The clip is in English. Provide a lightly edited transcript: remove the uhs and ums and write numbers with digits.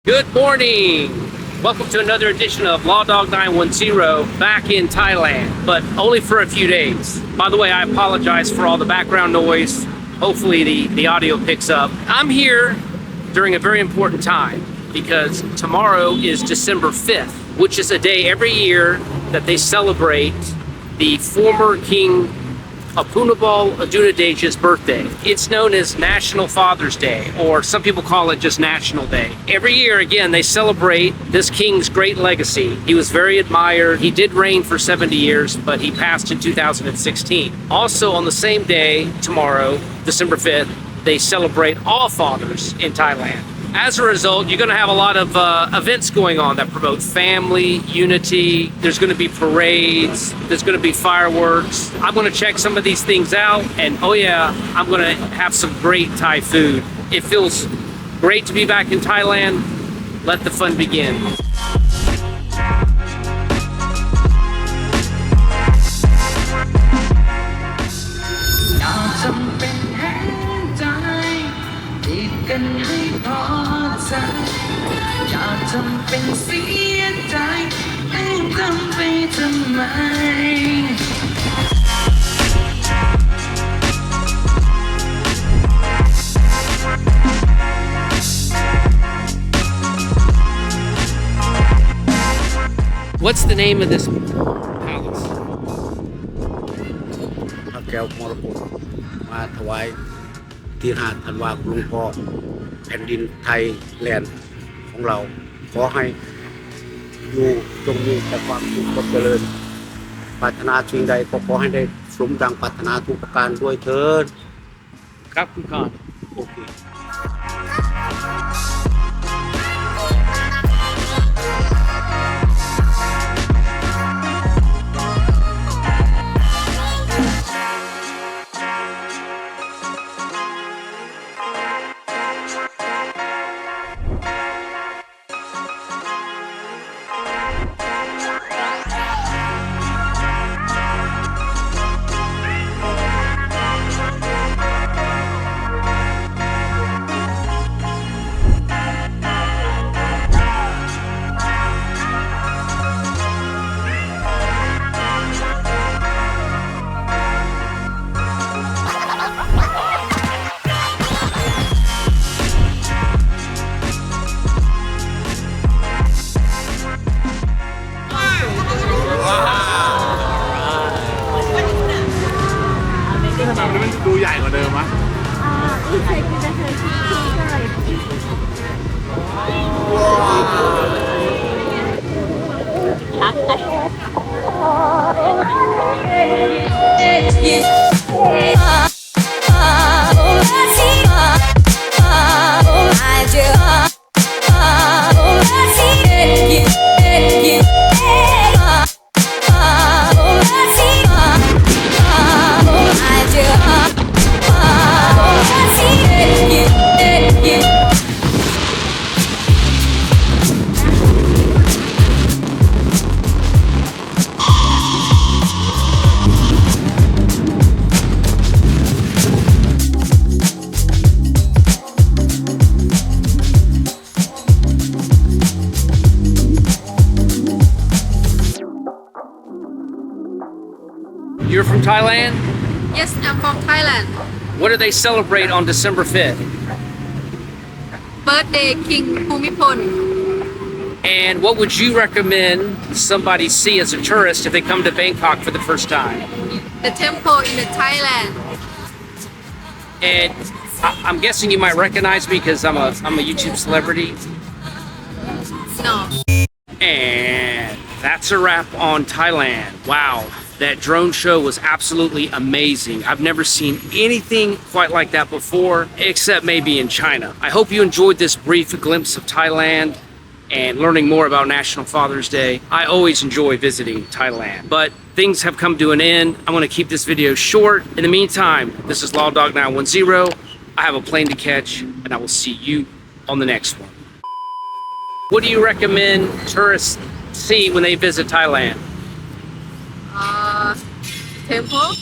Good morning! Welcome to another edition of Law Dog 910 back in Thailand, but only for a few days. By the way, I apologize for all the background noise. Hopefully the audio picks up. I'm here during a very important time because tomorrow is December 5th, which is a day every year that they celebrate the former King Bhumibol Adulyadej's birthday. It's known as National Father's Day, or some people call it just National Day. Every year, again, they celebrate this king's great legacy. He was very admired. He did reign for 70 years, but he passed in 2016. Also, on the same day, tomorrow, December 5th, they celebrate all fathers in Thailand. As a result, you're going to have a lot of events going on that promote family, unity. There's going to be parades. There's going to be fireworks. I'm going to check some of these things out. And oh yeah, I'm going to have some great Thai food. It feels great to be back in Thailand. Let the fun begin. What's the name of this palace? พระแก้วมรกตมาถวายที่5 ธันวาคมหลวงพ่อแผ่นดินไทยแลนด์ของเราขอให้อยู่จงมีแต่ความสุขความเจริญปรารถนาสิ่งใดก็ขอให้ได้สมดังปรารถนาทุกประการด้วยเถิด ครับคุณคอน โอเค ทำไมมันดูใหญ่กว่าเดิมวะที่เคยกินแต่เคยกินก็เลยYou're from Thailand? Yes, I'm from Thailand. What do they celebrate on December 5th? Birthday King Bhumibol. And what would you recommend somebody see as a tourist if they come to Bangkok for the first time? The temple in the Thailand. And I'm guessing you might recognize me because I'm a YouTube celebrity. No. And that's a wrap on Thailand. Wow, that drone show was absolutely amazing. I've never seen anything quite like that before, except maybe in China. I hope you enjoyed this brief glimpse of Thailand and learning more about National Father's Day. I always enjoy visiting Thailand, but things have come to an end. I'm going to keep this video short. In the meantime, this is Law Dog 910. I have a plane to catch, and I will see you on the next one. What do you recommend tourists see when they visit Thailand? Temple.